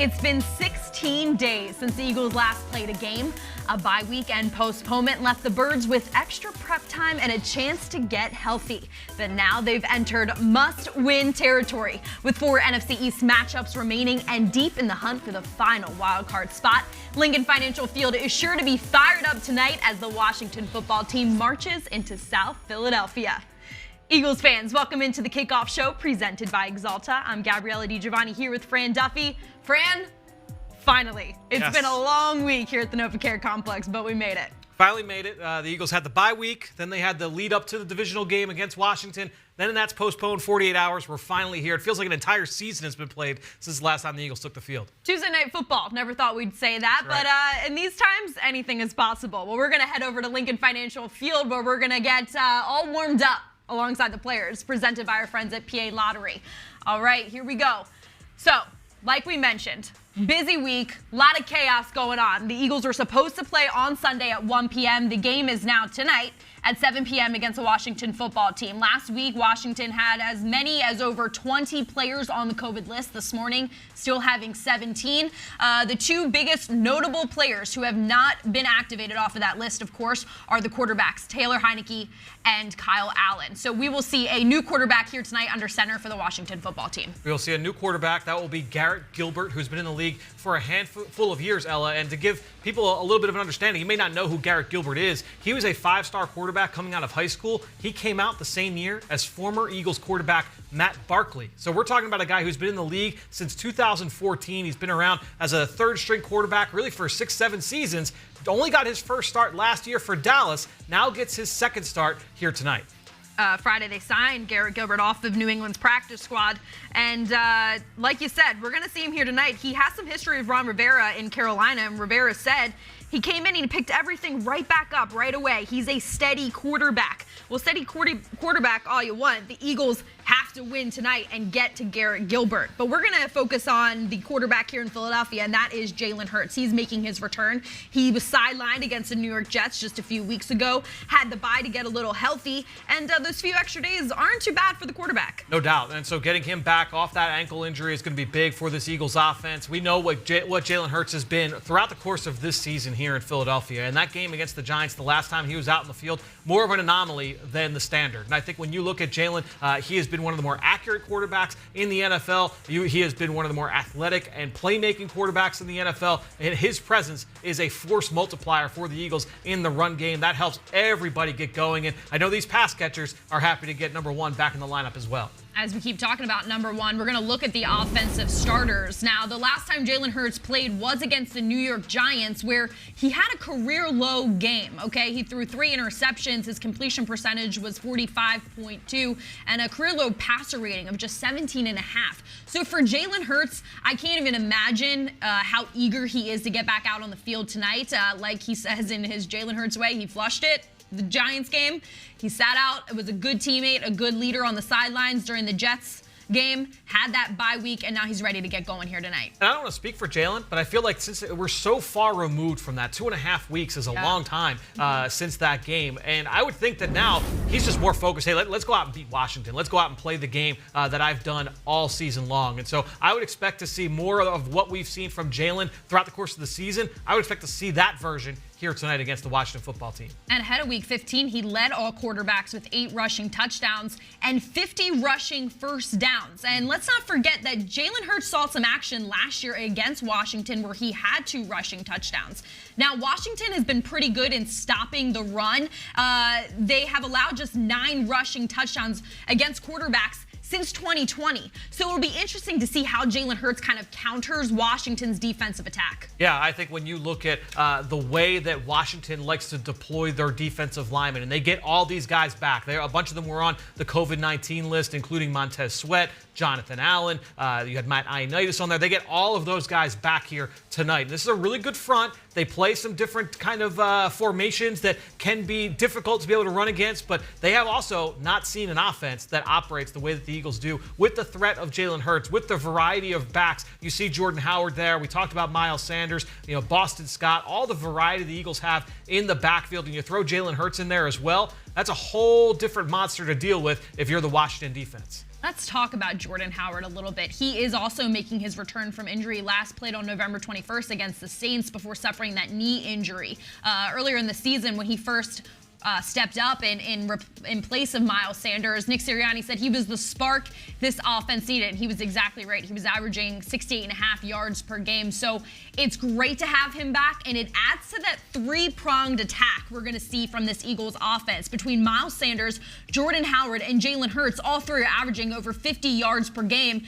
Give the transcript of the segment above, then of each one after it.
It's been 16 days since the Eagles last played a game. A bye week and postponement left the Birds with extra prep time and a chance to get healthy. But now they've entered must-win territory with 4 NFC East matchups remaining and deep in the hunt for the final wildcard spot. Lincoln Financial Field is sure to be fired up tonight as the Washington football team marches into South Philadelphia. Eagles fans, welcome into the Kickoff Show presented by Axalta. I'm Gabriella DiGiovanni here with Fran Duffy. Fran, finally. It's been a long week here at the NovaCare Complex, but we made it. Finally made it. The Eagles had the bye week, then they had the lead up to the divisional game against Washington. Then that's postponed 48 hours. We're finally here. It feels like an entire season has been played since the last time the Eagles took the field. Tuesday Night Football. Never thought we'd say that, That's but in these times, anything is possible. Well, we're going to head over to Lincoln Financial Field where we're going to get all warmed up alongside the players, presented by our friends at PA Lottery. All right, here we go. So, like we mentioned, busy week, a lot of chaos going on. The Eagles were supposed to play on Sunday at 1 p.m. The game is now tonight at 7 p.m. against the Washington football team. Last week, Washington had as many as over 20 players on the COVID list. This morning, still having 17. The two biggest notable players who have not been activated off of that list, of course, are the quarterbacks, Taylor Heineke and Kyle Allen. So we will see a new quarterback here tonight under center for the Washington football team. We will see a new quarterback. That will be Garrett Gilbert, who's been in the league for a handful of years, Ella. And to give people a little bit of an understanding, you may not know who Garrett Gilbert is. He was a 5-star quarterback coming out of high school. He came out the same year as former Eagles quarterback Matt Barkley. So we're talking about a guy who's been in the league since 2014. He's been around as a third-string quarterback really for 6-7 seasons. Only got his first start last year for Dallas. Now gets his second start here tonight. Friday, they signed Garrett Gilbert off of New England's practice squad. And like you said, we're going to see him here tonight. He has some history of Ron Rivera in Carolina, and Rivera said he came in and he picked everything right back up right away. He's a steady quarterback. Well, steady quarterback all you want. The Eagles have to win tonight and get to Garrett Gilbert. But we're going to focus on the quarterback here in Philadelphia, and that is Jalen Hurts. He's making his return. He was sidelined against the New York Jets just a few weeks ago, had the bye to get a little healthy, and those few extra days aren't too bad for the quarterback. No doubt. And so getting him back off that ankle injury is going to be big for this Eagles offense. We know what Jalen Hurts has been throughout the course of this season here in Philadelphia. And that game against the Giants, the last time he was out in the field, more of an anomaly than the standard. And I think when you look at Jalen, he has been one of the more accurate quarterbacks in the NFL. He has been one of the more athletic and playmaking quarterbacks in the NFL. And his presence is a force multiplier for the Eagles in the run game. That helps everybody get going. And I know these pass catchers are happy to get number one back in the lineup as well. As we keep talking about number one, we're going to look at the offensive starters. Now, the last time Jalen Hurts played was against the New York Giants, where he had a career-low game, okay? He threw 3 interceptions. His completion percentage was 45.2, and a career-low passer rating of just 17.5. So for Jalen Hurts, I can't even imagine how eager he is to get back out on the field tonight. Like he says in his Jalen Hurts way, he flushed it. The Giants game, he sat out. It was a good teammate, a good leader on the sidelines during the Jets game, had that bye week, and now he's ready to get going here tonight. And I don't want to speak for Jalen, but I feel like since we're so far removed from that, 2.5 weeks is a long time since that game. And I would think that now he's just more focused. Hey, let's go out and beat Washington. Let's go out and play the game that I've done all season long. And so I would expect to see more of what we've seen from Jalen throughout the course of the season. I would expect to see that version here tonight against the Washington football team. And ahead of Week 15, he led all quarterbacks with 8 rushing touchdowns and 50 rushing first downs. And let's not forget that Jalen Hurts saw some action last year against Washington where he had 2 rushing touchdowns. Now, Washington has been pretty good in stopping the run. They have allowed just 9 rushing touchdowns against quarterbacks since 2020. So it'll be interesting to see how Jalen Hurts kind of counters Washington's defensive attack. Yeah, I think when you look at the way that Washington likes to deploy their defensive linemen, and they get all these guys back. A bunch of them were on the COVID-19 list, including Montez Sweat, Jonathan Allen. You had Matt Ioannidis on there. They get all of those guys back here tonight. And this is a really good front. They play some different kind of formations that can be difficult to be able to run against, but they have also not seen an offense that operates the way that the Eagles do with the threat of Jalen Hurts, with the variety of backs. You see Jordan Howard there. We talked about Miles Sanders, Boston Scott, all the variety the Eagles have in the backfield, and you throw Jalen Hurts in there as well. That's a whole different monster to deal with if you're the Washington defense. Let's talk about Jordan Howard a little bit. He is also making his return from injury. Last played on November 21st against the Saints before suffering that knee injury. Earlier in the season when he first stepped up in place of Miles Sanders, Nick Sirianni said he was the spark this offense needed. He was exactly right. He was averaging 68.5 yards per game. So it's great to have him back, and it adds to that three-pronged attack we're going to see from this Eagles offense. Between Miles Sanders, Jordan Howard, and Jalen Hurts, all three are averaging over 50 yards per game.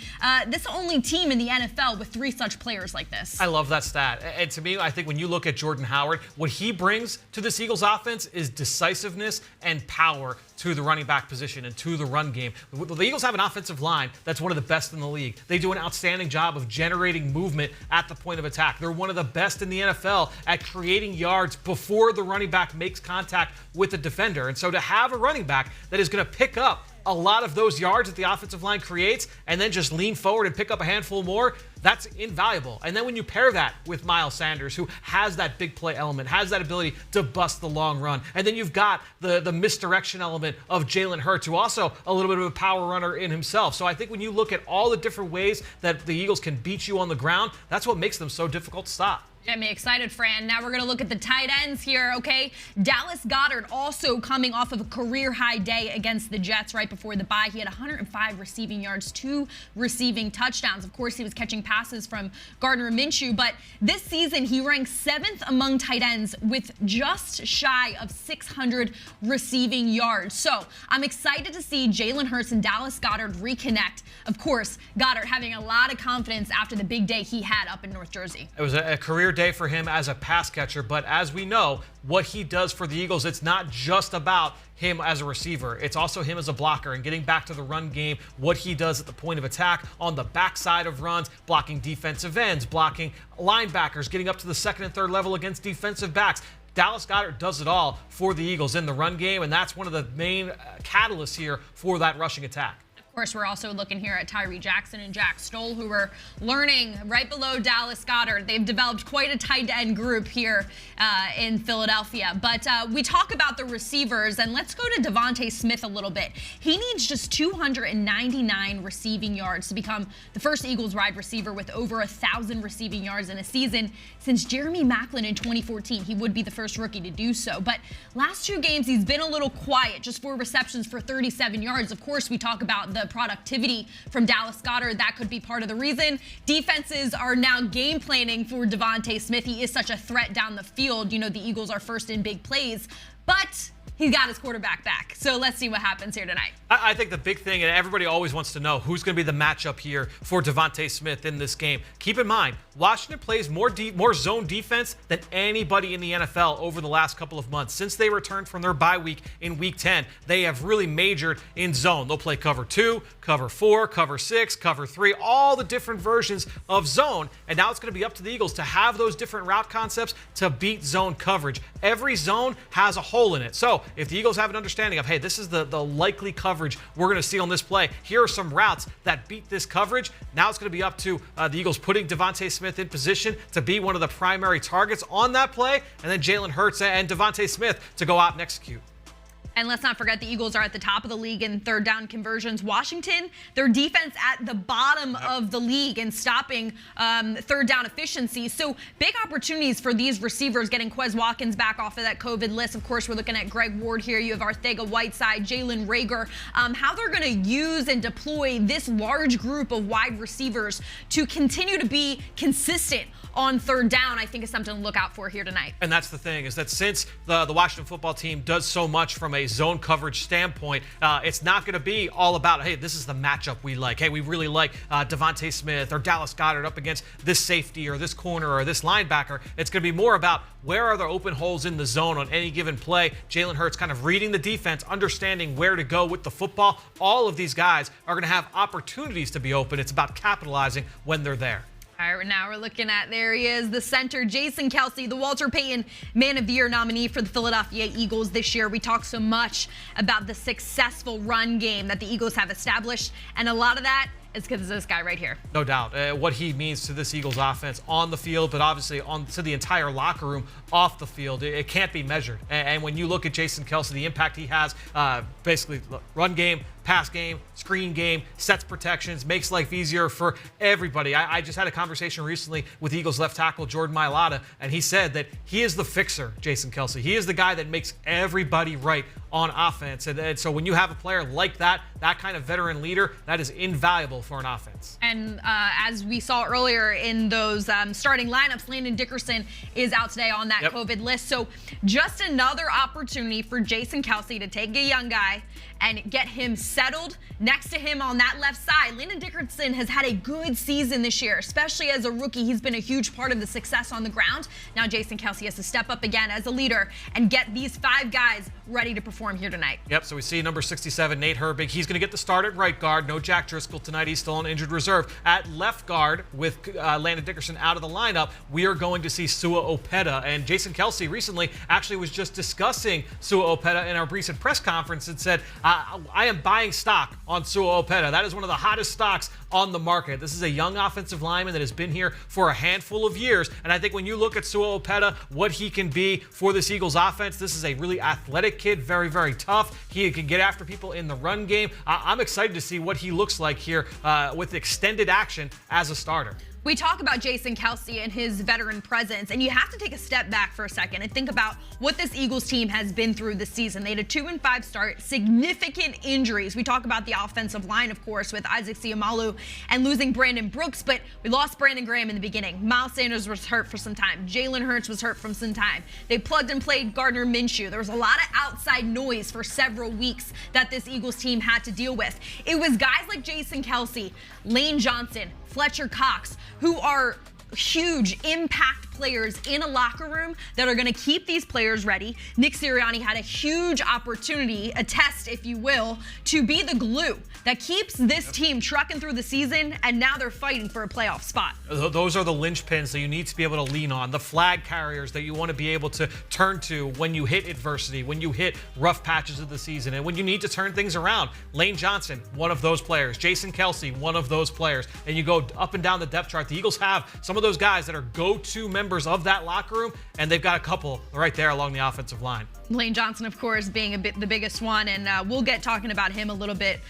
This only team in the NFL with three such players like this. I love that stat. And to me, I think when you look at Jordan Howard, what he brings to this Eagles offense is decisiveness and power to the running back position and to the run game. The Eagles have an offensive line that's one of the best in the league. They do an outstanding job of generating movement at the point of attack. They're one of the best in the NFL at creating yards before the running back makes contact with the defender. And so to have a running back that is going to pick up a lot of those yards that the offensive line creates and then just lean forward and pick up a handful more, that's invaluable. And then when you pair that with Miles Sanders, who has that big play element, has that ability to bust the long run, and then you've got the misdirection element of Jalen Hurts, who also a little bit of a power runner in himself. So I think when you look at all the different ways that the Eagles can beat you on the ground, that's what makes them so difficult to stop. Get me excited, Fran. Now we're going to look at the tight ends here, okay? Dallas Goedert also coming off of a career-high day against the Jets right before the bye. He had 105 receiving yards, 2 receiving touchdowns. Of course, he was catching passes from Gardner Minshew, but this season he ranks 7th among tight ends with just shy of 600 receiving yards. So I'm excited to see Jalen Hurts and Dallas Goedert reconnect. Of course, Goedert having a lot of confidence after the big day he had up in North Jersey. It was a career day for him as a pass catcher, but as we know, what he does for the Eagles, it's not just about him as a receiver. It's also him as a blocker and getting back to the run game, what he does at the point of attack on the backside of runs, blocking defensive ends, blocking linebackers, getting up to the second and third level against defensive backs. Dallas Goedert does it all for the Eagles in the run game, and that's one of the main catalysts here for that rushing attack. Of course, we're also looking here at Tyree Jackson and Jack Stoll, who are learning right below Dallas Goedert. They've developed quite a tight end group here in Philadelphia. But we talk about the receivers, and let's go to Devontae Smith a little bit. He needs just 299 receiving yards to become the first Eagles wide receiver with over 1,000 receiving yards in a season. Since Jeremy Maclin in 2014, he would be the first rookie to do so. But last 2 games, he's been a little quiet, just 4 receptions for 37 yards. Of course, we talk about the productivity from Dallas Goedert. That could be part of the reason. Defenses are now game planning for Devontae Smith. He is such a threat down the field. You know, the Eagles are first in big plays, but he's got his quarterback back. So let's see what happens here tonight. I think the big thing, and everybody always wants to know, who's going to be the matchup here for Devontae Smith in this game. Keep in mind, Washington plays more zone defense than anybody in the NFL over the last couple of months. Since they returned from their bye week in Week 10, they have really majored in zone. They'll play cover 2, cover 4, cover 6, cover 3, all the different versions of zone. And now it's going to be up to the Eagles to have those different route concepts to beat zone coverage. Every zone has a hole in it. So if the Eagles have an understanding of, hey, this is the likely coverage we're going to see on this play, here are some routes that beat this coverage. Now it's going to be up to the Eagles putting Devontae Smith in position to be one of the primary targets on that play, and then Jalen Hurts and Devontae Smith to go out and execute. And let's not forget the Eagles are at the top of the league in third down conversions. Washington, their defense at the bottom of the league in stopping third down efficiency. So big opportunities for these receivers, getting Quez Watkins back off of that COVID list. Of course, we're looking at Greg Ward here. You have Arcega-Whiteside, Jalen Reagor. How they're going to use and deploy this large group of wide receivers to continue to be consistent on third down, I think is something to look out for here tonight. And that's the thing, is that since the Washington football team does so much from a zone coverage standpoint, it's not going to be all about, hey, this is the matchup we like. Hey, we really like Devontae Smith or Dallas Goedert up against this safety or this corner or this linebacker. It's going to be more about where are the open holes in the zone on any given play. Jalen Hurts kind of reading the defense, understanding where to go with the football. All of these guys are going to have opportunities to be open. It's about capitalizing when they're there. All right, now we're looking at, there he is, the center, Jason Kelce, the Walter Payton Man of the Year nominee for the Philadelphia Eagles this year. We talk so much about the successful run game that the Eagles have established, and a lot of that is because of this guy right here. No doubt. What he means to this Eagles offense on the field, but obviously to the entire locker room off the field, it can't be measured. And when you look at Jason Kelce, the impact he has, basically run game, pass game, screen game, sets protections, makes life easier for everybody. I just had a conversation recently with Eagles left tackle Jordan Mailata, and he said that he is the fixer, Jason Kelce. He is the guy that makes everybody right on offense. And so when you have a player like that kind of veteran leader, that is invaluable for an offense. And as we saw earlier in those starting lineups, Landon Dickerson is out today on that COVID list. So just another opportunity for Jason Kelce to take a young guy and get him settled next to him on that left side. Landon Dickerson has had a good season this year, especially as a rookie. He's been a huge part of the success on the ground. Now Jason Kelce has to step up again as a leader and get these 5 guys ready to perform here tonight. Yep, so we see number 67, Nate Herbig. He's going to get the start at right guard. No Jack Driscoll tonight. He's still on injured reserve. At left guard, with Landon Dickerson out of the lineup, we are going to see Sua Opeta. And Jason Kelce recently actually was just discussing Sua Opeta in our recent press conference and said, I am buying stock on Sua Opeta. That is one of the hottest stocks on the market. This is a young offensive lineman that has been here for a handful of years. And I think when you look at Sua Opeta, what he can be for this Eagles offense, this is a really athletic kid, very, very tough. He can get after people in the run game. I'm excited to see what he looks like here with extended action as a starter. We talk about Jason Kelce and his veteran presence, and you have to take a step back for a second and think about what this Eagles team has been through this season. They had a 2-5 start, significant injuries. We talk about the offensive line, of course, with Isaac Seumalo and losing Brandon Brooks, but we lost Brandon Graham in the beginning. Miles Sanders was hurt for some time. Jalen Hurts was hurt for some time. They plugged and played Gardner Minshew. There was a lot of outside noise for several weeks that this Eagles team had to deal with. It was guys like Jason Kelce, Lane Johnson, Fletcher Cox, who are huge impact players in a locker room that are going to keep these players ready. Nick Sirianni had a huge opportunity, a test, if you will, to be the glue that keeps this team trucking through the season, and now they're fighting for a playoff spot. Those are the linchpins that you need to be able to lean on, the flag carriers that you want to be able to turn to when you hit adversity, when you hit rough patches of the season, and when you need to turn things around. Lane Johnson, one of those players. Jason Kelce, one of those players. And you go up and down the depth chart. The Eagles have some of those guys that are go-to members of that locker room, and they've got a couple right there along the offensive line. Lane Johnson, of course, being the biggest one, and we'll get talking about him a little bit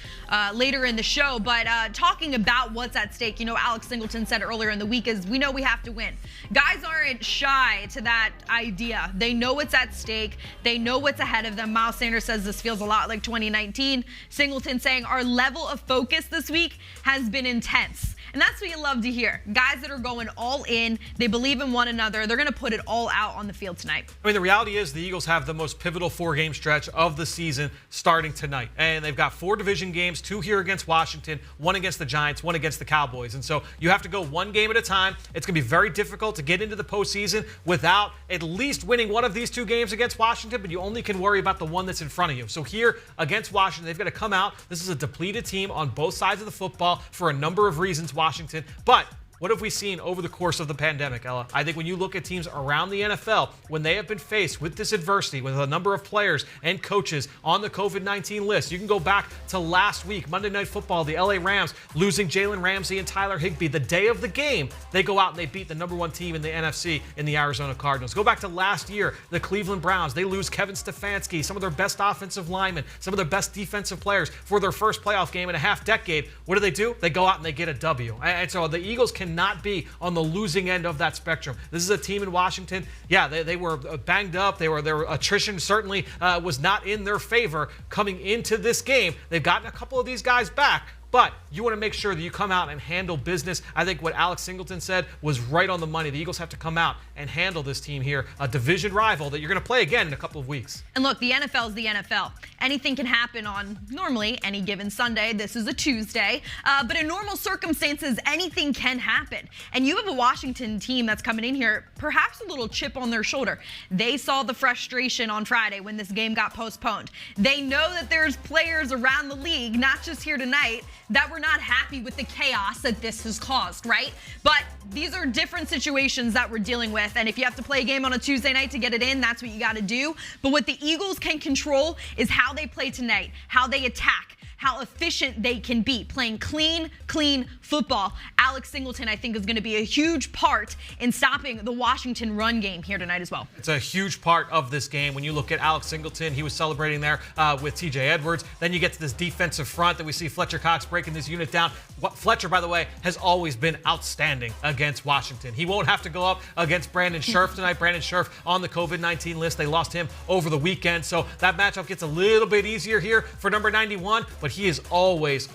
later in the show. But talking about what's at stake, you know, Alex Singleton said earlier in the week is we know we have to win. Guys aren't shy to that idea. They know what's at stake. They know what's ahead of them. Miles Sanders says this feels a lot like 2019. Singleton saying our level of focus this week has been intense. And that's what you love to hear. Guys that are going all in, they believe in one another. They're going to put it all out on the field tonight. I mean, the reality is the Eagles have the most pivotal 4-game stretch of the season starting tonight. And they've got 4 division games, 2 here against Washington, 1 against the Giants, 1 against the Cowboys. And so you have to go 1 game at a time. It's going to be very difficult to get into the postseason without at least winning one of these 2 games against Washington, but you only can worry about the one that's in front of you. So here against Washington, they've got to come out. This is a depleted team on both sides of the football for a number of reasons, Washington. But what have we seen over the course of the pandemic, Ella? I think when you look at teams around the NFL, when they have been faced with this adversity, with a number of players and coaches on the COVID-19 list, you can go back to last week, Monday Night Football, the LA Rams losing Jalen Ramsey and Tyler Higbee. The day of the game, they go out and they beat the number 1 team in the NFC in the Arizona Cardinals. Go back to last year, the Cleveland Browns. They lose Kevin Stefanski, some of their best offensive linemen, some of their best defensive players for their first playoff game in a half decade. What do? They go out and they get a W. And so the Eagles cannot be on the losing end of that spectrum. This is a team in Washington. Yeah, they were banged up. Their attrition certainly was not in their favor coming into this game. They've gotten a couple of these guys back, but you want to make sure that you come out and handle business. I think what Alex Singleton said was right on the money. The Eagles have to come out and handle this team here, a division rival that you're going to play again in a couple of weeks. And look, the NFL is the NFL. Anything can happen on normally any given Sunday. This is a Tuesday. But in normal circumstances, anything can happen. And you have a Washington team that's coming in here, perhaps a little chip on their shoulder. They saw the frustration on Friday when this game got postponed. They know that there's players around the league, not just here tonight, that were not happy with the chaos that this has caused, right? But these are different situations that we're dealing with, and if you have to play a game on a Tuesday night to get it in, that's what you got to do. But what the Eagles can control is how they play tonight, how they attack, how efficient they can be, playing clean football. Alex Singleton, I think, is going to be a huge part in stopping the Washington run game here tonight as well. It's a huge part of this game. When you look at Alex Singleton, he was celebrating there with TJ Edwards. Then you get to this defensive front that we see Fletcher Cox breaking this unit down. Fletcher, by the way, has always been outstanding against Washington. He won't have to go up against Brandon Scherf tonight. Brandon Scherf on the COVID-19 list. They lost him over the weekend, so that matchup gets a little bit easier here for number 91, but he has always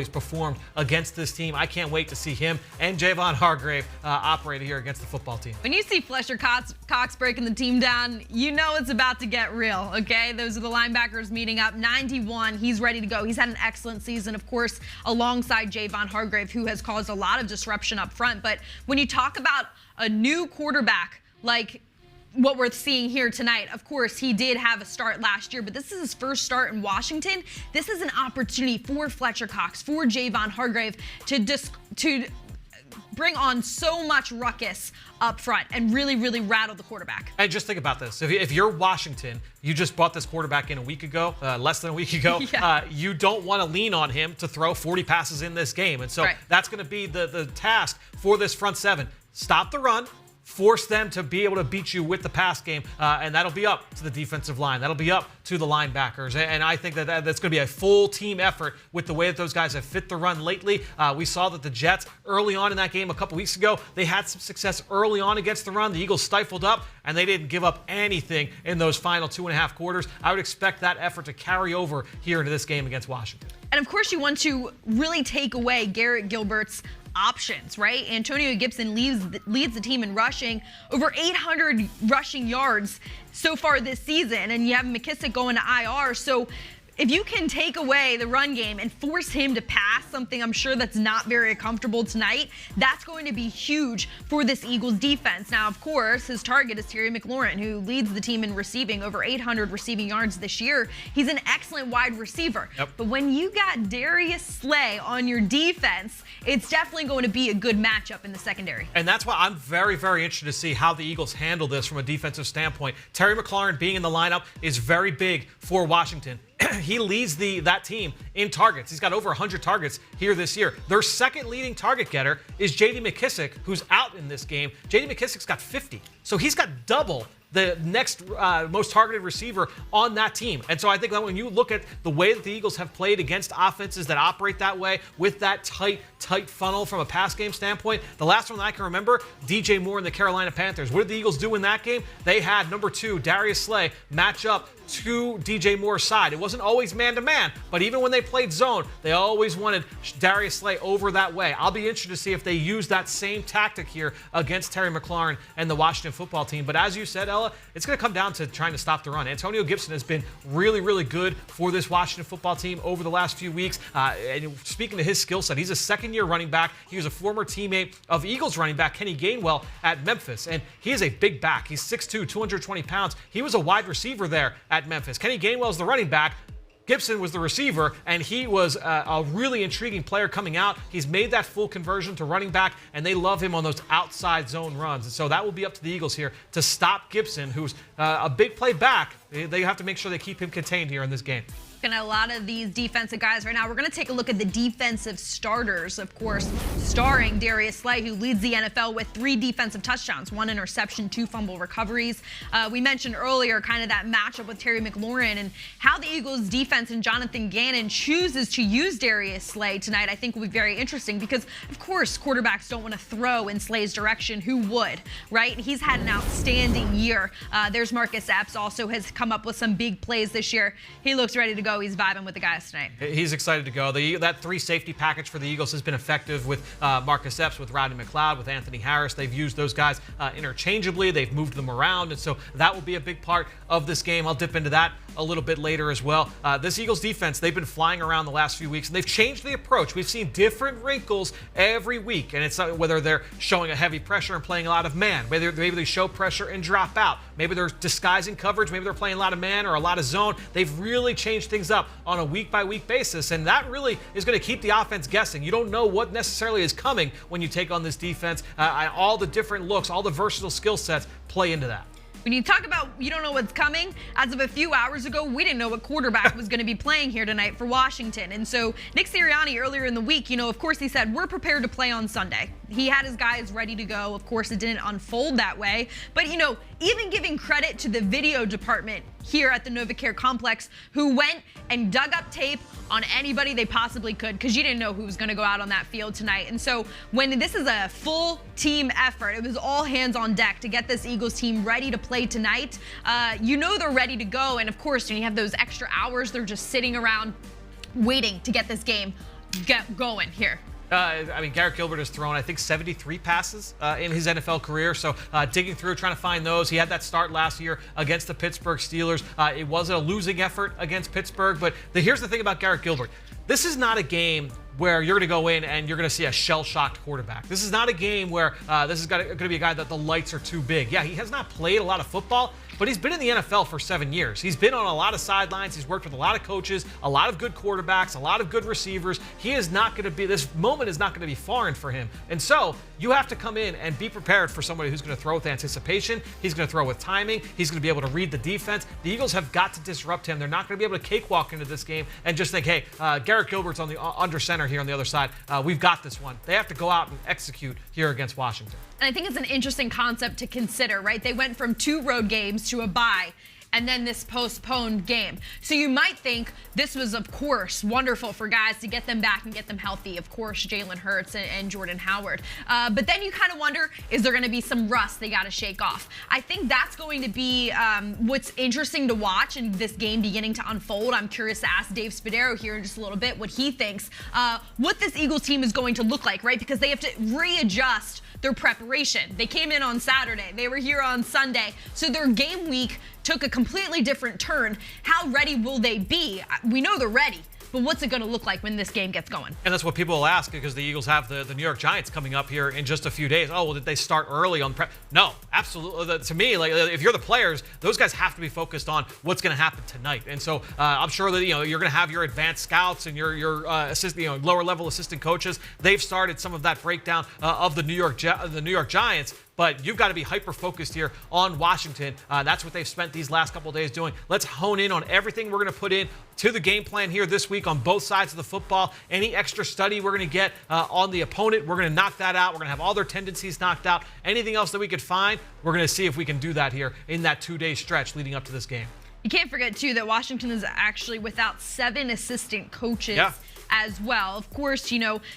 performed against this team. I can't wait to see him and Javon Hargrave operate here against the football team. When you see Fletcher Cox breaking the team down, you know it's about to get real, okay? Those are the linebackers meeting up. 91, he's ready to go. He's had an excellent season, of course, alongside Javon Hargrave, who has caused a lot of disruption up front. But when you talk about a new quarterback like what we're seeing here tonight, of course, he did have a start last year, but this is his first start in Washington. This is an opportunity for Fletcher Cox, for Javon Hargrave to bring on so much ruckus up front and really rattle the quarterback. And just think about this. If you're Washington, you just brought this quarterback in a week ago, less than a week ago. Yeah. You don't want to lean on him to throw 40 passes in this game. And so that's going to be the task for this front seven. Stop the run. Force them to be able to beat you with the pass game, and that'll be up to the defensive line. That'll be up to the linebackers, and I think that's going to be a full team effort with the way that those guys have fit the run lately. We saw that the Jets, early on in that game a couple weeks ago, they had some success early on against the run. The Eagles stifled up, and they didn't give up anything in those final 2.5 quarters. I would expect that effort to carry over here into this game against Washington. And of course, you want to really take away Garrett Gilbert's options, right? Antonio Gibson leads the team in rushing, over 800 rushing yards so far this season, and you have McKissick going to IR. So if you can take away the run game and force him to pass, something I'm sure that's not very comfortable tonight, that's going to be huge for this Eagles defense. Now, of course, his target is Terry McLaurin, who leads the team in receiving, over 800 receiving yards this year. He's an excellent wide receiver. Yep. But when you got Darius Slay on your defense, it's definitely going to be a good matchup in the secondary. And that's why I'm very interested to see how the Eagles handle this from a defensive standpoint. Terry McLaurin being in the lineup is very big for Washington. He leads that team in targets. He's got over 100 targets here this year. Their second leading target getter is J.D. McKissick, who's out in this game. J.D. McKissick's got 50. So he's got double the next most targeted receiver on that team. And so I think that when you look at the way that the Eagles have played against offenses that operate that way, with that tight funnel from a pass game standpoint, the last one that I can remember, DJ Moore and the Carolina Panthers. What did the Eagles do in that game? They had number 2, Darius Slay, match up to DJ Moore's side. It wasn't always man-to-man, but even when they played zone, they always wanted Darius Slay over that way. I'll be interested to see if they use that same tactic here against Terry McLaurin and the Washington football team. But as you said, Ella, it's going to come down to trying to stop the run. Antonio Gibson has been really good for this Washington football team over the last few weeks. And speaking to his skill set, he's a second-year running back. He was a former teammate of Eagles running back Kenny Gainwell at Memphis, and he is a big back. He's 6'2", 220 pounds. He was a wide receiver there at Memphis. Kenny Gainwell's the running back. Gibson was the receiver, and he was a really intriguing player coming out. He's made that full conversion to running back, and they love him on those outside zone runs. And so that will be up to the Eagles here to stop Gibson, who's a big play back. They have to make sure they keep him contained here in this game. Looking at a lot of these defensive guys right now, we're going to take a look at the defensive starters, of course, starring Darius Slay, who leads the NFL with 3 defensive touchdowns, 1 interception, 2 fumble recoveries. We mentioned earlier kind of that matchup with Terry McLaurin and how the Eagles defense and Jonathan Gannon chooses to use Darius Slay tonight. I think will be very interesting because, of course, quarterbacks don't want to throw in Slay's direction. Who would, right? He's had an outstanding year. There's Marcus Epps, also has come up with some big plays this year. He looks ready to go. He's vibing with the guys tonight. He's excited to go. That 3 safety package for the Eagles has been effective with Marcus Epps, with Rodney McLeod, with Anthony Harris. They've used those guys interchangeably. They've moved them around, and so that will be a big part of this game. I'll dip into that a little bit later as well. This Eagles defense, they've been flying around the last few weeks, and they've changed the approach. We've seen different wrinkles every week, and it's not whether they're showing a heavy pressure and playing a lot of man. Maybe they show pressure and drop out. Maybe they're disguising coverage. Maybe they're playing a lot of man or a lot of zone. They've really changed things up on a week-by-week basis, and that really is going to keep the offense guessing. You don't know what necessarily is coming when you take on this defense. All the different looks, all the versatile skill sets play into that. When you talk about you don't know what's coming, as of a few hours ago, we didn't know what quarterback was going to be playing here tonight for Washington. And so Nick Sirianni earlier in the week, of course he said, we're prepared to play on Sunday. He had his guys ready to go. Of course, it didn't unfold that way. But, even giving credit to the video department here at the NovaCare Complex, who went and dug up tape on anybody they possibly could, because you didn't know who was going to go out on that field tonight. And so when this is a full team effort, it was all hands on deck to get this Eagles team ready to play tonight. They're ready to go. And of course, when you have those extra hours, they're just sitting around waiting to get this game going here. Garrett Gilbert has thrown, I think, 73 passes in his NFL career. So digging through, trying to find those. He had that start last year against the Pittsburgh Steelers. It was a losing effort against Pittsburgh. But here's the thing about Garrett Gilbert. This is not a game where you're going to go in and you're going to see a shell-shocked quarterback. This is not a game where this is going to be a guy that the lights are too big. Yeah, he has not played a lot of football, but he's been in the NFL for 7 years. He's been on a lot of sidelines. He's worked with a lot of coaches, a lot of good quarterbacks, a lot of good receivers. This moment is not going to be foreign for him. And so you have to come in and be prepared for somebody who's going to throw with anticipation. He's going to throw with timing. He's going to be able to read the defense. The Eagles have got to disrupt him. They're not going to be able to cakewalk into this game and just think, hey, Garrett Gilbert's on the under center here on the other side. We've got this one. They have to go out and execute here against Washington. And I think it's an interesting concept to consider, right? They went from 2 road games to a bye and then this postponed game. So you might think this was, of course, wonderful for guys to get them back and get them healthy. Of course, Jalen Hurts and Jordan Howard. But then you kind of wonder, is there going to be some rust they got to shake off? I think that's going to be what's interesting to watch in this game beginning to unfold. I'm curious to ask Dave Spadaro here in just a little bit what he thinks, what this Eagles team is going to look like, right? Because they have to readjust their preparation. They came in on Saturday. They were here on Sunday. So their game week took a completely different turn. How ready will they be? We know they're ready, but what's it going to look like when this game gets going? And that's what people will ask, because the Eagles have the New York Giants coming up here in just a few days. Oh, well, did they start early on prep? No, absolutely. To me, if you're the players, those guys have to be focused on what's going to happen tonight. And so I'm sure that you're going to have your advanced scouts and your lower level assistant coaches. They've started some of that breakdown of the New York Giants. But you've got to be hyper-focused here on Washington. That's what they've spent these last couple of days doing. Let's hone in on everything we're going to put in to the game plan here this week on both sides of the football. Any extra study we're going to get on the opponent, we're going to knock that out. We're going to have all their tendencies knocked out. Anything else that we could find, we're going to see if we can do that here in that 2-day stretch leading up to this game. You can't forget, too, that Washington is actually without 7 assistant coaches. Yeah. As well. Of course,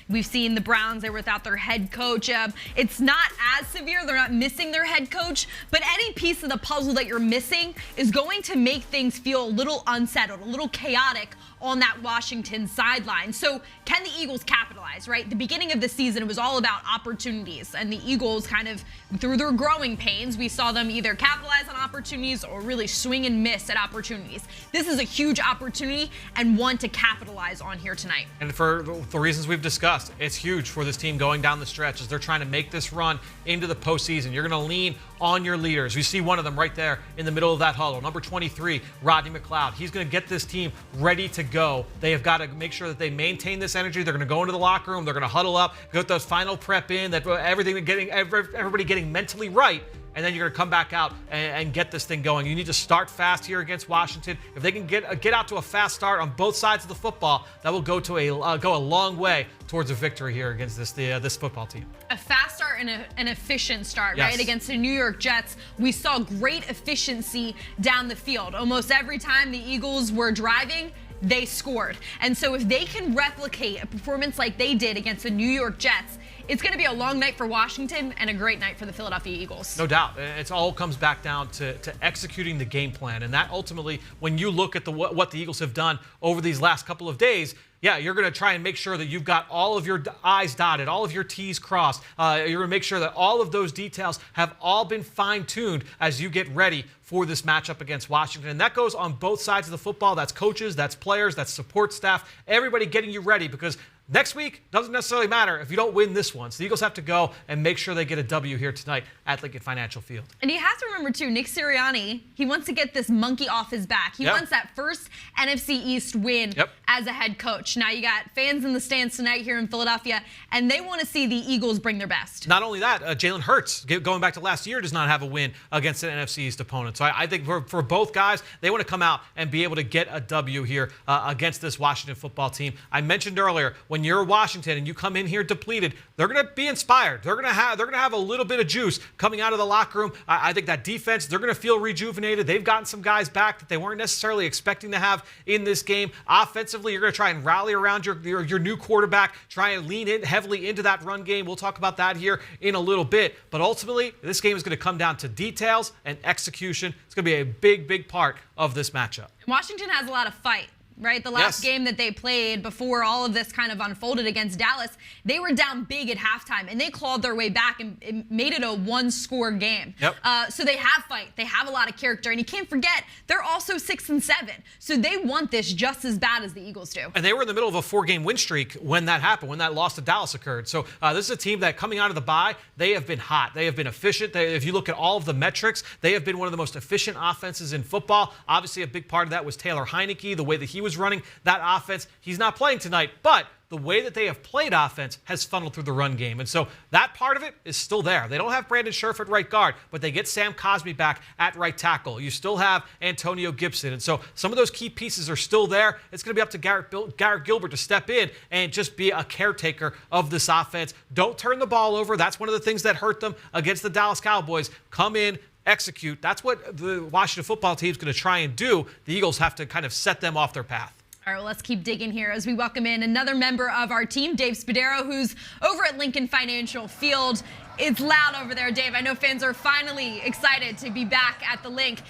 we've seen the Browns, they were without their head coach. It's not as severe. They're not missing their head coach, but any piece of the puzzle that you're missing is going to make things feel a little unsettled, a little chaotic on that Washington sideline. So can the Eagles capitalize, right? The beginning of the season, it was all about opportunities, and the Eagles kind of, through their growing pains, we saw them either capitalize on opportunities or really swing and miss at opportunities. This is a huge opportunity and one to capitalize on here tonight. And for the reasons we've discussed, it's huge for this team going down the stretch as they're trying to make this run into the postseason. You're going to lean on your leaders. You see one of them right there in the middle of that huddle, number 23, Rodney McLeod. He's going to get this team ready to go. They have got to make sure that they maintain this energy. They're going to go into the locker room. They're going to huddle up, get those final prep in, that everybody getting mentally right. And then you're going to come back out and get this thing going. You need to start fast here against Washington. If they can get out to a fast start on both sides of the football, that will go a long way towards a victory here against this football team. A fast start and an efficient start, yes. Right? Against the New York Jets, we saw great efficiency down the field. Almost every time the Eagles were driving, they scored. And so if they can replicate a performance like they did against the New York Jets, it's going to be a long night for Washington and a great night for the Philadelphia Eagles. No doubt. It all comes back down to executing the game plan. And that ultimately, when you look at what the Eagles have done over these last couple of days, yeah, you're going to try and make sure that you've got all of your I's dotted, all of your T's crossed. You're going to make sure that all of those details have all been fine-tuned as you get ready for this matchup against Washington. And that goes on both sides of the football. That's coaches, that's players, that's support staff, everybody getting you ready, because Next week doesn't necessarily matter if you don't win this one. So the Eagles have to go and make sure they get a W here tonight at Lincoln Financial Field. And he has to remember, too, Nick Sirianni, he wants to get this monkey off his back. He wants that first NFC East win as a head coach. Now, you got fans in the stands tonight here in Philadelphia, and they want to see the Eagles bring their best. Not only that, Jalen Hurts, going back to last year, does not have a win against an NFC East opponent. So I think for both guys, they want to come out and be able to get a W here against this Washington football team. I mentioned earlier, when you're Washington and you come in here depleted, they're going to be inspired. They're going to have a little bit of juice coming out of the locker room. I think that defense, they're going to feel rejuvenated. They've gotten some guys back that they weren't necessarily expecting to have in this game. Offensively, you're going to try and rally around your new quarterback, try and lean in heavily into that run game. We'll talk about that here in a little bit. But ultimately, this game is going to come down to details and execution. It's going to be a big part of this matchup. Washington has a lot of fight. Right? The last game that they played before all of this kind of unfolded against Dallas, they were down big at halftime, and they clawed their way back and made it a one-score game. So they have fight. They have a lot of character. And you can't forget, they're also 6-7. So they want this just as bad as the Eagles do. And they were in the middle of a 4-game win streak when that happened, when that loss to Dallas occurred. So this is a team that, coming out of the bye, they have been hot. They have been efficient. If you look at all of the metrics, they have been one of the most efficient offenses in football. Obviously, a big part of that was Taylor Heineke, the way that he was running that offense. He's not playing tonight, but the way that they have played offense has funneled through the run game. And so that part of it is still there. They don't have Brandon Scherf at right guard, but they get Sam Cosmi back at right tackle. You still have Antonio Gibson. And so some of those key pieces are still there. It's going to be up to Garrett Gilbert to step in and just be a caretaker of this offense. Don't turn the ball over. That's one of the things that hurt them against the Dallas Cowboys. Come in, execute. That's what the Washington football team is going to try and do. The Eagles have to kind of set them off their path. All right, well, let's keep digging here as we welcome in another member of our team, Dave Spadaro, who's over at Lincoln Financial Field. It's loud over there, Dave. I know fans are finally excited to be back at the Link.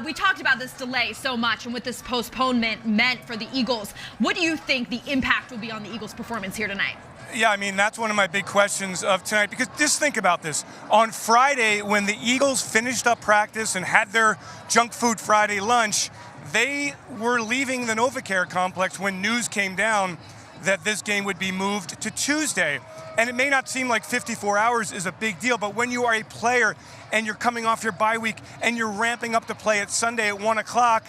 We talked about this delay so much and what this postponement meant for the Eagles. What do you think the impact will be on the Eagles' performance here tonight? Yeah, I mean, that's one of my big questions of tonight, because just think about this. On Friday, when the Eagles finished up practice and had their junk food Friday lunch, they were leaving the NovaCare complex when news came down that this game would be moved to Tuesday. And it may not seem like 54 hours is a big deal, but when you are a player and you're coming off your bye week and you're ramping up to play at Sunday at 1 o'clock,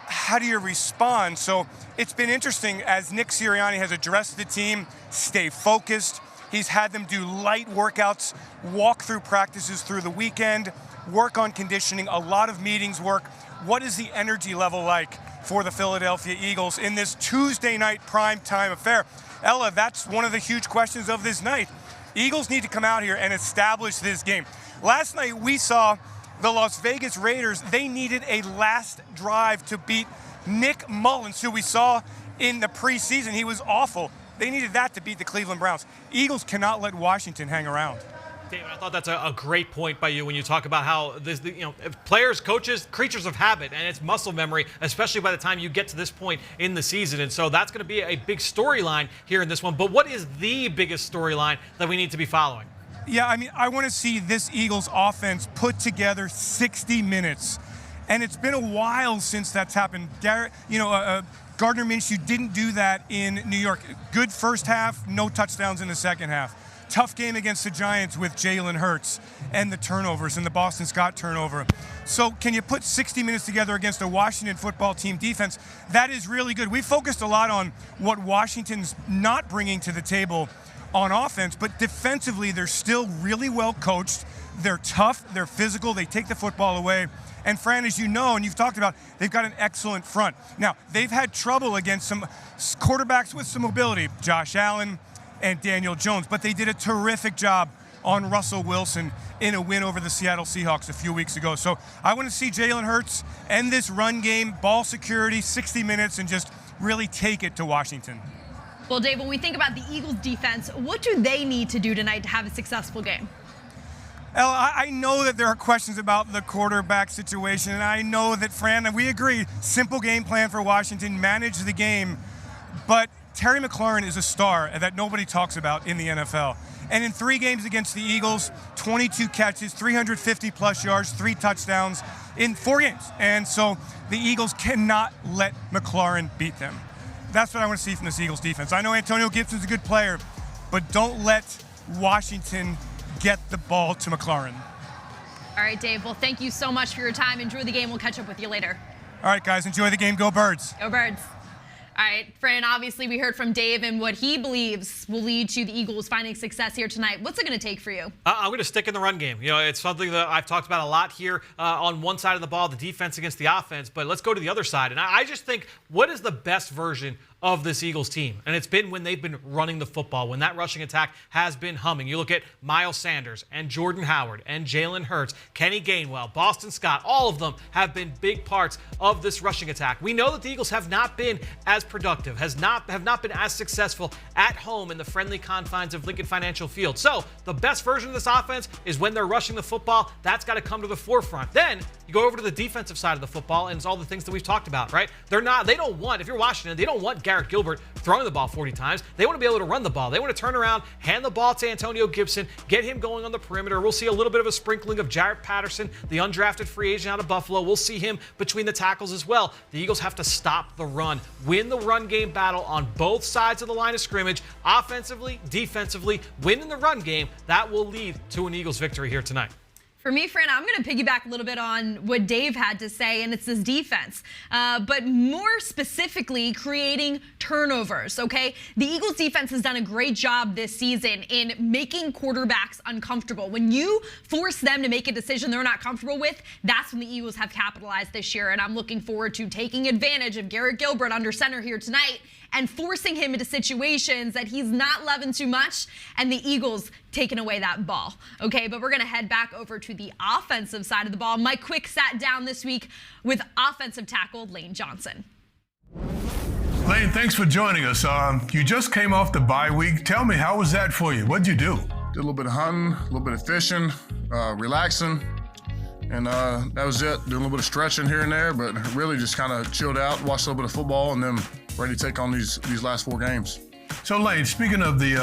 how do you respond? So it's been interesting as Nick Sirianni has addressed the team, stay focused. He's had them do light workouts, walk through practices through the weekend, work on conditioning, a lot of meetings work. What is the energy level like for the Philadelphia Eagles in this Tuesday night primetime affair? Ella, that's one of the huge questions of this night. Eagles need to come out here and establish this game. Last night we saw the Las Vegas Raiders. They needed a last drive to beat Nick Mullins, who we saw in the preseason. He was awful. They needed that to beat the Cleveland Browns. Eagles cannot let Washington hang around. David, I thought that's a great point by you when you talk about how this, players, coaches, creatures of habit, and it's muscle memory, especially by the time you get to this point in the season. And so that's going to be a big storyline here in this one. But what is the biggest storyline that we need to be following? Yeah, I mean, I want to see this Eagles offense put together 60 minutes. And it's been a while since that's happened. Gardner Minshew didn't do that in New York. Good first half, no touchdowns in the second half. Tough game against the Giants with Jalen Hurts and the turnovers and the Boston Scott turnover. So can you put 60 minutes together against a Washington football team defense? That is really good. We focused a lot on what Washington's not bringing to the table on offense, but defensively they're still really well coached. They're tough, they're physical, they take the football away. And Fran, as you know, and you've talked about, they've got an excellent front. Now, they've had trouble against some quarterbacks with some mobility, Josh Allen and Daniel Jones, but they did a terrific job on Russell Wilson in a win over the Seattle Seahawks a few weeks ago. So I want to see Jalen Hurts end this run game, ball security, 60 minutes, and just really take it to Washington. Well, Dave, when we think about the Eagles defense, what do they need to do tonight to have a successful game? Ella, I know that there are questions about the quarterback situation, and I know that, Fran, and we agree, simple game plan for Washington, manage the game, but Terry McLaurin is a star that nobody talks about in the NFL. And in 3 games against the Eagles, 22 catches, 350-plus yards, 3 touchdowns in 4 games. And so the Eagles cannot let McLaurin beat them. That's what I want to see from this Eagles defense. I know Antonio Gibson's a good player, but don't let Washington get the ball to McLaurin. All right, Dave. Well, thank you so much for your time. Enjoy the game. We'll catch up with you later. All right, guys. Enjoy the game. Go Birds. Go Birds. All right, Fran, obviously we heard from Dave and what he believes will lead to the Eagles finding success here tonight. What's it going to take for you? I'm going to stick in the run game. You know, it's something that I've talked about a lot here on one side of the ball, the defense against the offense, but let's go to the other side. And I just think, what is the best version of this Eagles team? And it's been when they've been running the football, when that rushing attack has been humming. You look at Miles Sanders and Jordan Howard and Jalen Hurts, Kenny Gainwell, Boston Scott, all of them have been big parts of this rushing attack. We know that the Eagles have not been as productive, have not been as successful at home in the friendly confines of Lincoln Financial Field. So the best version of this offense is when they're rushing the football. That's got to come to the forefront. Then you go over to the defensive side of the football, and it's all the things that we've talked about, right? They don't want, if you're Washington, they don't want Garrett Gilbert throwing the ball 40 times. They want to be able to run the ball. They want to turn around, hand the ball to Antonio Gibson, get him going on the perimeter. We'll see a little bit of a sprinkling of Jarrett Patterson, the undrafted free agent out of Buffalo. We'll see him between the tackles as well. The Eagles have to stop the run, win the run game battle on both sides of the line of scrimmage, offensively, defensively, win in the run game. That will lead to an Eagles victory here tonight. For me, Fran, I'm going to piggyback a little bit on what Dave had to say, and it's his defense. But more specifically, creating turnovers, okay? The Eagles defense has done a great job this season in making quarterbacks uncomfortable. When you force them to make a decision they're not comfortable with, that's when the Eagles have capitalized this year. And I'm looking forward to taking advantage of Garrett Gilbert under center here tonight and forcing him into situations that he's not loving too much, and the Eagles taking away that ball. Okay, but we're going to head back over to the offensive side of the ball. Mike Quick sat down this week with offensive tackle Lane Johnson. Lane, thanks for joining us. You just came off the bye week. Tell me, how was that for you? What'd you do? Did a little bit of hunting, a little bit of fishing, relaxing, and that was it. Did a little bit of stretching here and there, but really just kind of chilled out, watched a little bit of football, and then ready to take on these last 4 games. So, Lane, speaking of the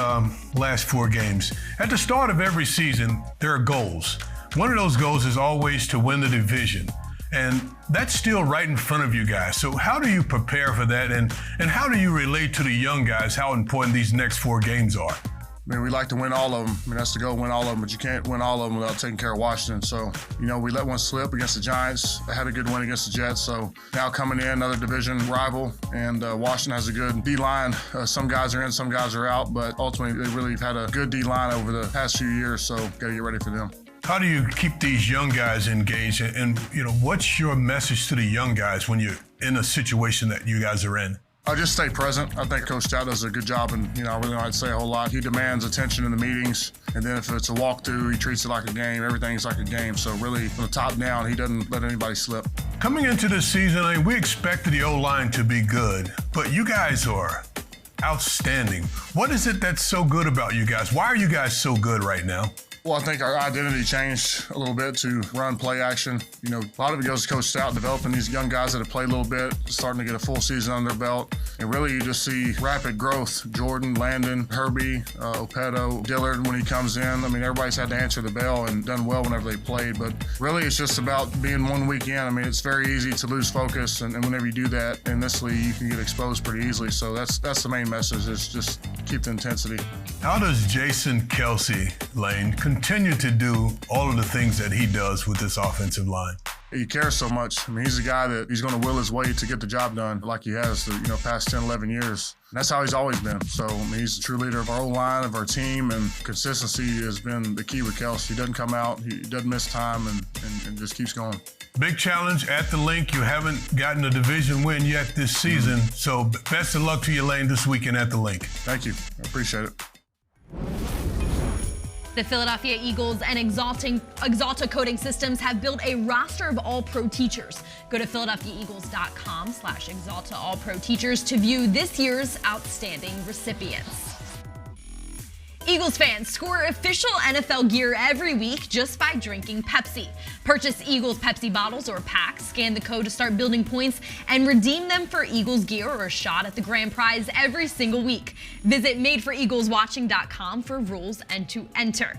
last 4 games, at the start of every season, there are goals. One of those goals is always to win the division, and that's still right in front of you guys. So how do you prepare for that, and how do you relate to the young guys how important these next 4 games are? I mean, we like to win all of them. I mean, that's the goal, win all of them, but you can't win all of them without taking care of Washington. So, you know, we let one slip against the Giants. They had a good win against the Jets. So now coming in, another division rival, and Washington has a good D-line. Some guys are in, some guys are out, but ultimately they really have had a good D-line over the past few years, so got to get ready for them. How do you keep these young guys engaged? And, you know, what's your message to the young guys when you're in a situation that you guys are in? I just stay present. I think Coach Stout does a good job, and I really don't have to say a whole lot. He demands attention in the meetings, and then if it's a walkthrough, he treats it like a game. Everything's like a game. So really, from the top down, he doesn't let anybody slip. Coming into this season, I mean, we expected the O-line to be good, but you guys are outstanding. What is it that's so good about you guys? Why are you guys so good right now? Well, I think our identity changed a little bit to run play action. You know, a lot of it goes to Coach Stout, developing these young guys that have played a little bit, starting to get a full season under their belt. And really, you just see rapid growth. Jordan, Landon, Herbie, Opedo, Dillard when he comes in. I mean, everybody's had to answer the bell and done well whenever they played. But really, it's just about being 1 week in. I mean, it's very easy to lose focus. And whenever you do that in this league, you can get exposed pretty easily. So that's the main message, is just keep the intensity. How does Jason Kelce, Lane, continue to do all of the things that he does with this offensive line? He cares so much. I mean, he's a guy that he's going to will his way to get the job done like he has the past 10, 11 years. And that's how he's always been. So, I mean, he's the true leader of our O-line, of our team, and consistency has been the key with Kelce. He doesn't come out, he doesn't miss time, and just keeps going. Big challenge at the Link. You haven't gotten a division win yet this season. So best of luck to you, Lane, this weekend at the Link. Thank you. I appreciate it. The Philadelphia Eagles and Axalta Coating Systems have built a roster of all-pro teachers. Go to philadelphiaeagles.com/Axalta All-Pro Teachers to view this year's outstanding recipients. Eagles fans, score official NFL gear every week just by drinking Pepsi. Purchase Eagles Pepsi bottles or packs, scan the code to start building points, and redeem them for Eagles gear or a shot at the grand prize every single week. Visit madeforeagleswatching.com for rules and to enter.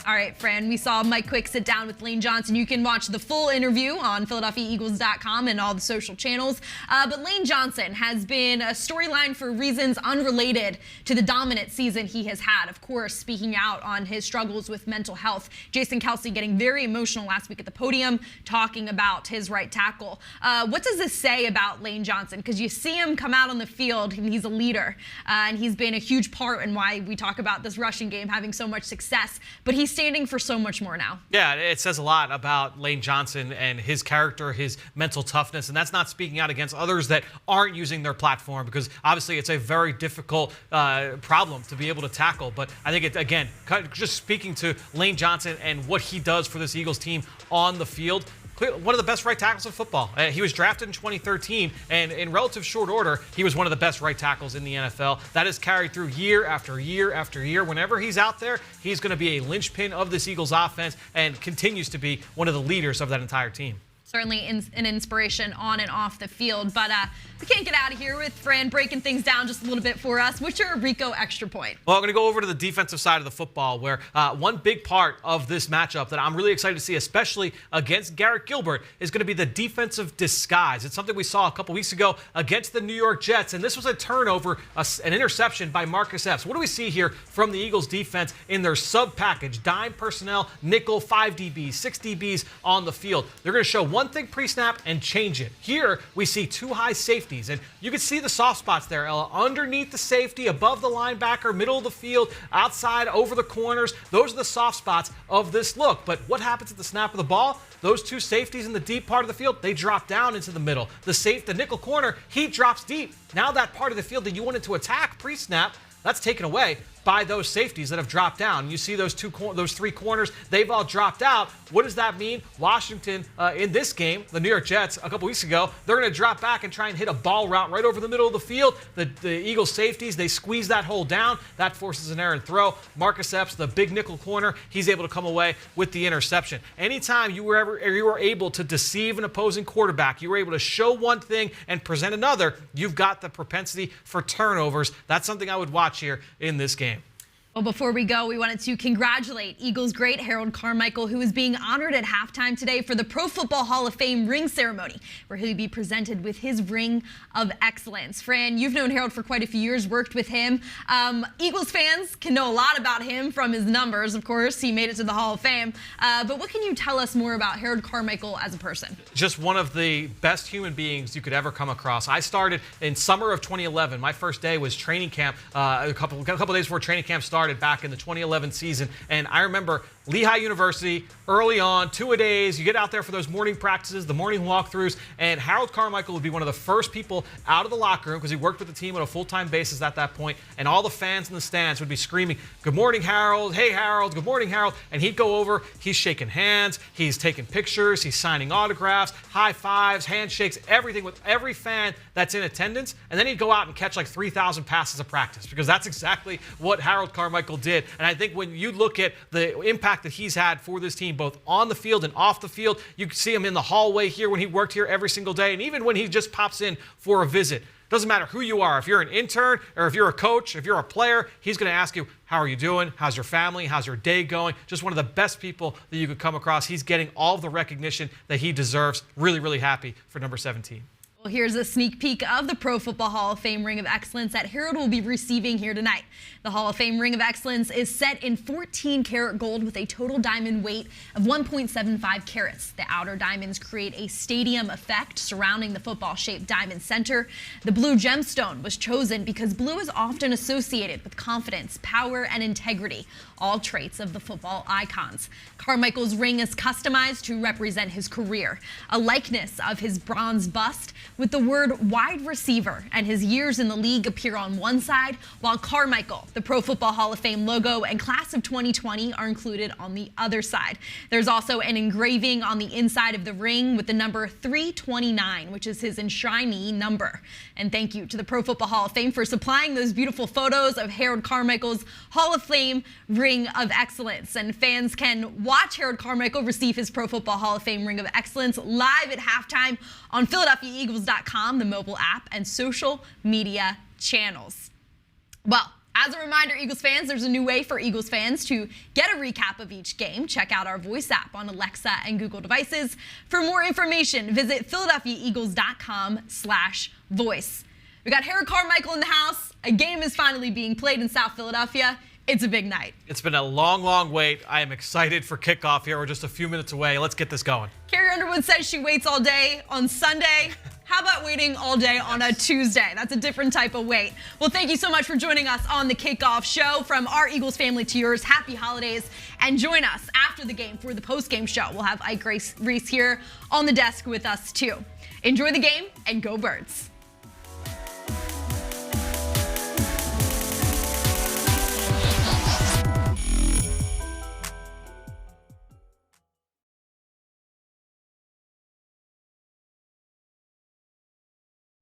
All right, Fran, we saw Mike Quick sit down with Lane Johnson. You can watch the full interview on PhiladelphiaEagles.com and all the social channels. But Lane Johnson has been a storyline for reasons unrelated to the dominant season he has had. Of course, speaking out on his struggles with mental health. Jason Kelce getting very emotional last week at the podium, talking about his right tackle. What does this say about Lane Johnson? Because you see him come out on the field, and he's a leader. And he's been a huge part in why we talk about this rushing game having so much success. But he's standing for so much more now. Yeah, it says a lot about Lane Johnson and his character, his mental toughness, and that's not speaking out against others that aren't using their platform, because obviously it's a very difficult problem to be able to tackle. But I think it, again, just speaking to Lane Johnson and what he does for this Eagles team on the field, one of the best right tackles in football. He was drafted in 2013, and in relative short order, he was one of the best right tackles in the NFL. That is carried through year after year after year. Whenever he's out there, he's going to be a linchpin of this Eagles offense and continues to be one of the leaders of that entire team. Certainly an inspiration on and off the field. But we can't get out of here with Fran breaking things down just a little bit for us. What's your Rico extra point? Well, I'm going to go over to the defensive side of the football, where one big part of this matchup that I'm really excited to see, especially against Garrett Gilbert, is going to be the defensive disguise. It's something we saw a couple weeks ago against the New York Jets, and this was a turnover, an interception by Marcus Epps. What do we see here from the Eagles defense in their sub-package, dime personnel, nickel, 5 DBs, 6 DBs on the field? They're going to show one thing pre-snap and change it. Here we see 2 high safeties, and you can see the soft spots there, Ella, underneath the safety, above the linebacker, middle of the field, outside, over the corners. Those are the soft spots of this look. But what happens at the snap of the ball? Those 2 safeties in the deep part of the field, they drop down into the middle. The nickel corner, he drops deep. Now that part of the field that you wanted to attack pre-snap, that's taken away by those safeties that have dropped down. You see those 3 corners, they've all dropped out. What does that mean? Washington, in this game, the New York Jets, a couple weeks ago, they're going to drop back and try and hit a ball route right over the middle of the field. The Eagles safeties, they squeeze that hole down. That forces an errant throw. Marcus Epps, the big nickel corner, he's able to come away with the interception. Anytime you were able to deceive an opposing quarterback, you were able to show one thing and present another, you've got the propensity for turnovers. That's something I would watch here in this game. Well, before we go, we wanted to congratulate Eagles great Harold Carmichael, who is being honored at halftime today for the Pro Football Hall of Fame ring ceremony, where he'll be presented with his Ring of Excellence. Fran, you've known Harold for quite a few years, worked with him. Eagles fans can know a lot about him from his numbers, of course. He made it to the Hall of Fame. But what can you tell us more about Harold Carmichael as a person? Just one of the best human beings you could ever come across. I started in summer of 2011. My first day was training camp, a couple days before training camp started back in the 2011 season. And I remember Lehigh University, early on, 2-a-days, you get out there for those morning practices, the morning walkthroughs, and Harold Carmichael would be one of the first people out of the locker room, because he worked with the team on a full-time basis at that point, and all the fans in the stands would be screaming, "Good morning, Harold. Hey, Harold. Good morning, Harold." And he'd go over, he's shaking hands, he's taking pictures, he's signing autographs, high fives, handshakes, everything with every fan that's in attendance, and then he'd go out and catch like 3,000 passes of practice, because that's exactly what Harold Carmichael did. And I think when you look at the impact that he's had for this team, both on the field and off the field, you can see him in the hallway here when he worked here every single day, and even when he just pops in for a visit. Doesn't matter who you are. If you're an intern or if you're a coach, if you're a player, he's going to ask you, "How are you doing? How's your family? How's your day going?" Just one of the best people that you could come across. He's getting all of the recognition that he deserves. Really, really happy for number 17. Well, here's a sneak peek of the Pro Football Hall of Fame Ring of Excellence that Harold will be receiving here tonight. The Hall of Fame Ring of Excellence is set in 14-karat gold with a total diamond weight of 1.75 carats. The outer diamonds create a stadium effect surrounding the football-shaped diamond center. The blue gemstone was chosen because blue is often associated with confidence, power, and integrity, all traits of the football icons. Carmichael's ring is customized to represent his career, a likeness of his bronze bust with the word wide receiver and his years in the league appear on one side, while Carmichael, the Pro Football Hall of Fame logo, and class of 2020 are included on the other side. There's also an engraving on the inside of the ring with the number 329, which is his enshrinee number. And thank you to the Pro Football Hall of Fame for supplying those beautiful photos of Harold Carmichael's Hall of Fame Ring of Excellence. And fans can watch Harold Carmichael receive his Pro Football Hall of Fame Ring of Excellence live at halftime on PhiladelphiaEagles.com, the mobile app, and social media channels. Well, As a reminder, Eagles fans, there's a new way for Eagles fans to get a recap of each game. Check out our voice app on Alexa and Google devices. For more information, visit PhiladelphiaEagles.com/voice. We got Harry Carmichael in the house. A game is finally being played in South Philadelphia. It's a big night. It's been a long, long wait. I am excited for kickoff here. We're just a few minutes away. Let's get this going. Carrie Underwood says she waits all day on Sunday. How about waiting all day on a Tuesday? That's a different type of wait. Well, thank you so much for joining us on the Kickoff Show. From our Eagles family to yours, happy holidays. And join us after the game for the post-game show. We'll have Ike Reese here on the desk with us, too. Enjoy the game and go Birds.